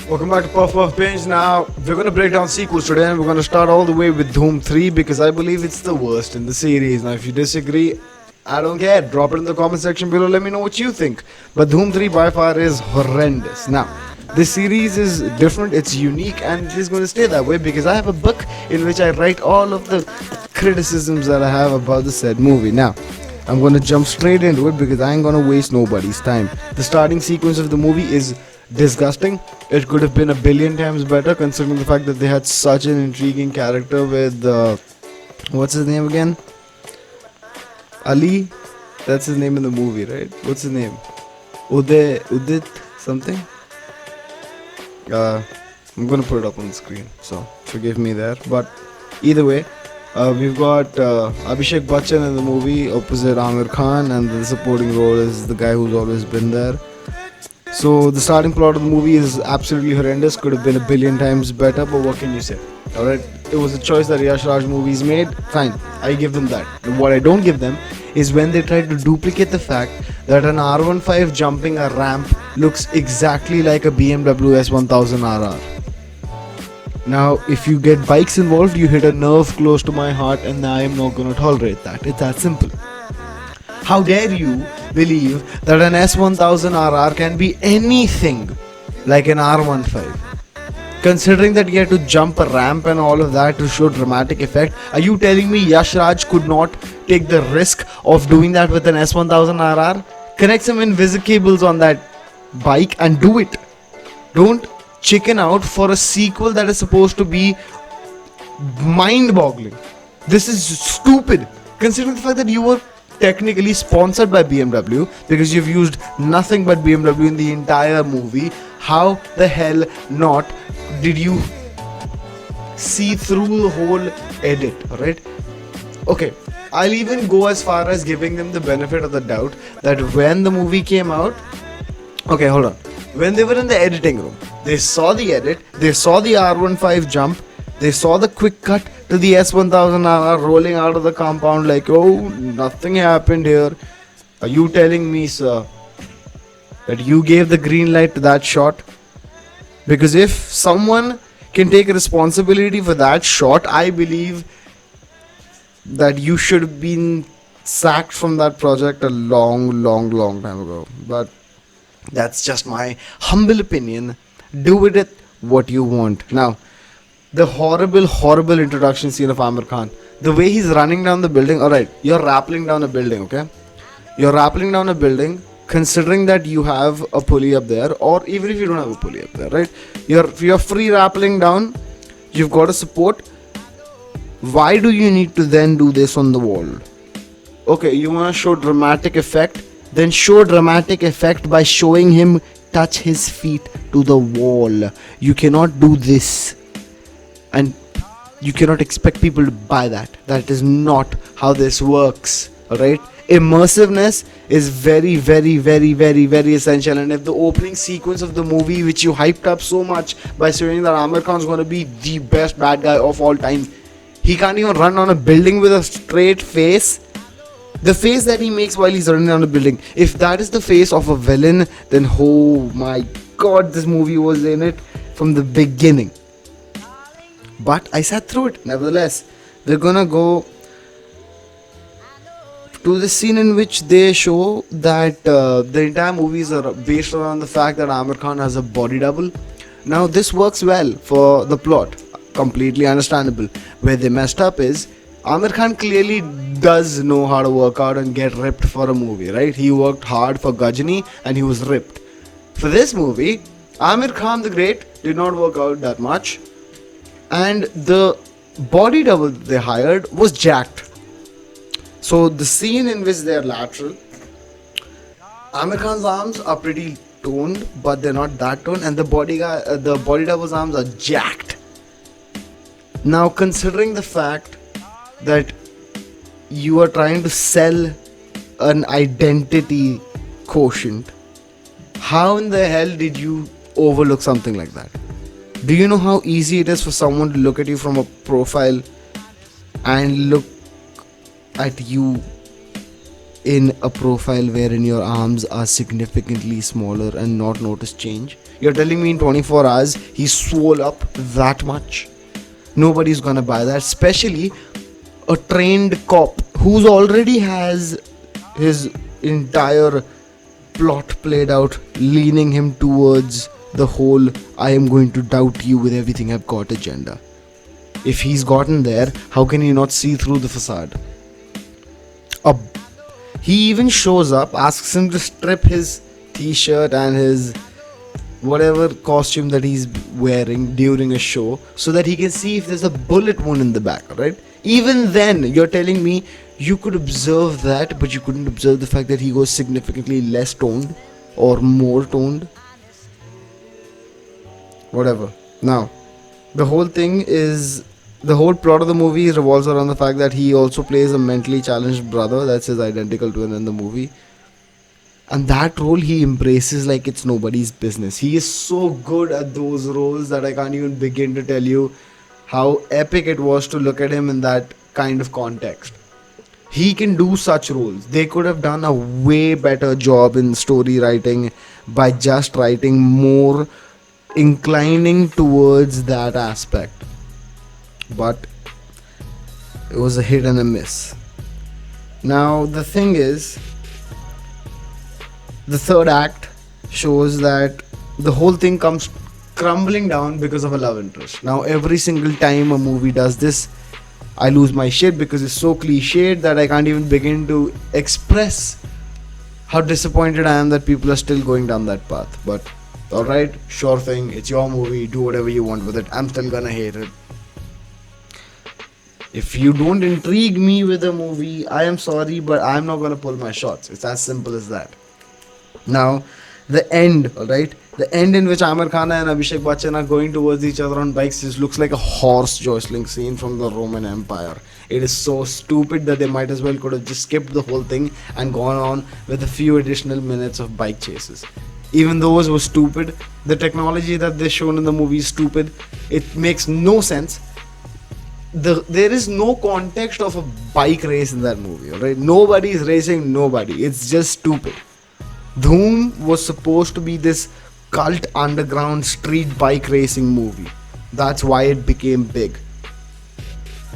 Welcome back to Puff Puff Binge. Now, we're going to break down sequels today and we're going to start all the way with Doom 3 because I believe it's the worst in the series. Now, if you disagree, I don't care. Drop it in the comment section below. Let me know what you think. But Doom 3 by far is horrendous. Now, this series is different, it's unique, and it is going to stay that way because I have a book in which I write all of the criticisms that I have about the said movie. Now, I'm going to jump straight into it because I ain't going to waste nobody's time. The starting sequence of the movie is disgusting. It could have been a billion times better considering the fact that they had such an intriguing character with what's his name again? Ali? That's his name in the movie, right? What's his name? Udit something? I'm gonna put it up on the screen, so forgive me there. But either way, we've got Abhishek Bachchan in the movie opposite Amir Khan, and the supporting role is the guy who's always been there. So the starting plot of the movie is absolutely horrendous. Could have been a billion times better, but what can you say? Alright, it was a choice that Yash Raj movies made. Fine, I give them that. What I don't give them is when they try to duplicate the fact that an R15 jumping a ramp looks exactly like a BMW S1000RR. Now, if you get bikes involved, you hit a nerve close to my heart, and I am not gonna tolerate that. It's that simple. How dare you believe that an S1000RR can be anything like an R15? Considering that you had to jump a ramp and all of that to show dramatic effect, are you telling me Yash Raj could not take the risk of doing that with an S1000RR? Connect some invisible cables on that bike and do it. Don't chicken out for a sequel that is supposed to be mind-boggling. This is stupid, considering the fact that you were technically sponsored by BMW because you've used nothing but BMW in the entire movie. How the hell not did you see through the whole edit, right? Okay, I'll even go as far as giving them the benefit of the doubt that when the movie came out, okay, hold on, when they were in the editing room, they saw the edit, they saw the R15 jump, they saw the quick cut to the S1000RR rolling out of the compound like, oh, nothing happened here. Are you telling me, sir, that you gave the green light to that shot? Because if someone can take responsibility for that shot, I believe that you should have been sacked from that project a long time ago. But that's just my humble opinion. Do with it what you want. Now, the horrible introduction scene of Amir Khan. The way he's running down the building. Alright, you're rappelling down a building, okay? You're rappelling down a building, considering that you have a pulley up there, or even if you don't have a pulley up there, right? You're free rappelling down, you've got a support. Why do you need to then do this on the wall? Okay, you want to show dramatic effect? Then show dramatic effect by showing him touch his feet to the wall. You cannot do this. And you cannot expect people to buy that. That is not how this works. Alright? Immersiveness is very essential. And if the opening sequence of the movie, which you hyped up so much by saying that Amir Khan is going to be the best bad guy of all time, he can't even run on a building with a straight face. The face that he makes while he's running down a building, if that is the face of a villain, then oh my god, this movie was in it from the beginning. But I sat through it. Nevertheless, we're gonna go to the scene in which they show that the entire movies are based around the fact that Amir Khan has a body double. Now, this works well for the plot. Completely understandable. Where they messed up is Amir Khan clearly does know how to work out and get ripped for a movie, right? He worked hard for Ghajini and he was ripped. For this movie, Amir Khan the Great did not work out that much. And the body double they hired was jacked. So the scene in which they are lateral, Amir Khan's arms are pretty toned, but they're not that toned, and the body double's arms are jacked. Now, considering the fact that you are trying to sell an identity quotient, how in the hell did you overlook something like that? Do you know how easy it is for someone to look at you from a profile and look at you in a profile wherein your arms are significantly smaller and not notice change? You're telling me in 24 hours he swole up that much? Nobody's gonna buy that, especially a trained cop who's already has his entire plot played out, leaning him towards the whole I am going to doubt you with everything I've got agenda. If he's gotten there, how can he not see through the facade? A He even shows up, asks him to strip his t-shirt and his whatever costume that he's wearing during a show so that he can see if there's a bullet wound in the back, right? Even then, you're telling me you could observe that, but you couldn't observe the fact that he was significantly less toned or more toned? Whatever. Now, the whole thing is the whole plot of the movie revolves around the fact that he also plays a mentally challenged brother that's his identical twin in the movie, and that role he embraces like it's nobody's business. He is so good at those roles that I can't even begin to tell you how epic it was to look at him in that kind of context. He can do such roles. They could have done a way better job in story writing by just writing more inclining towards that aspect, but it was a hit and a miss. Now the thing is, the third act shows that the whole thing comes crumbling down because of a love interest. Now every single time a movie does this, I lose my shit because it's so cliched that I can't even begin to express how disappointed I am that people are still going down that path. But alright, sure thing, it's your movie, do whatever you want with it. I'm still gonna hate it. If you don't intrigue me with a movie, I am sorry, but I'm not gonna pull my shots. It's as simple as that. Now, the end, alright? The end in which Amir Khan and Abhishek Bachchan are going towards each other on bikes just looks like a horse jostling scene from the Roman Empire. It is so stupid that they might as well could have just skipped the whole thing and gone on with a few additional minutes of bike chases. Even those were stupid. The technology that they shown in the movie is stupid. It makes no sense. There is no context of a bike race in that movie, alright? Nobody is racing nobody. It's just stupid. Dhoom was supposed to be this cult underground street bike racing movie. That's why it became big.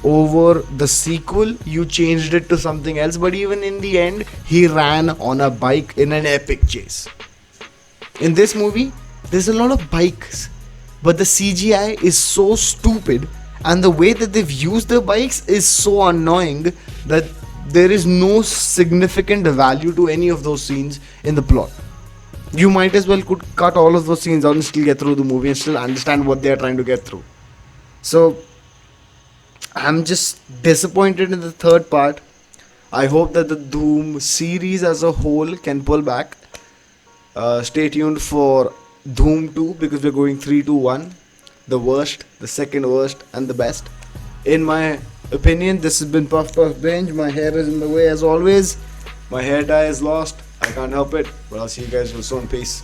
Over the sequel, you changed it to something else, but even in the end, he ran on a bike in an epic chase. In this movie, there's a lot of bikes, but the CGI is so stupid, and the way that they've used the bikes is so annoying that there is no significant value to any of those scenes in the plot. You might as well could cut all of those scenes out and still get through the movie and still understand what they are trying to get through. So I'm just disappointed in the third part. I hope that the Dhoom series as a whole can pull back. Stay tuned for Dhoom 2 because we're going 3-2-1. The worst, the second worst, and the best. In my opinion, this has been Puff Puff Binge. My hair is in the way as always. My hair dye is lost. I can't help it. But I'll see you guys real soon. Peace.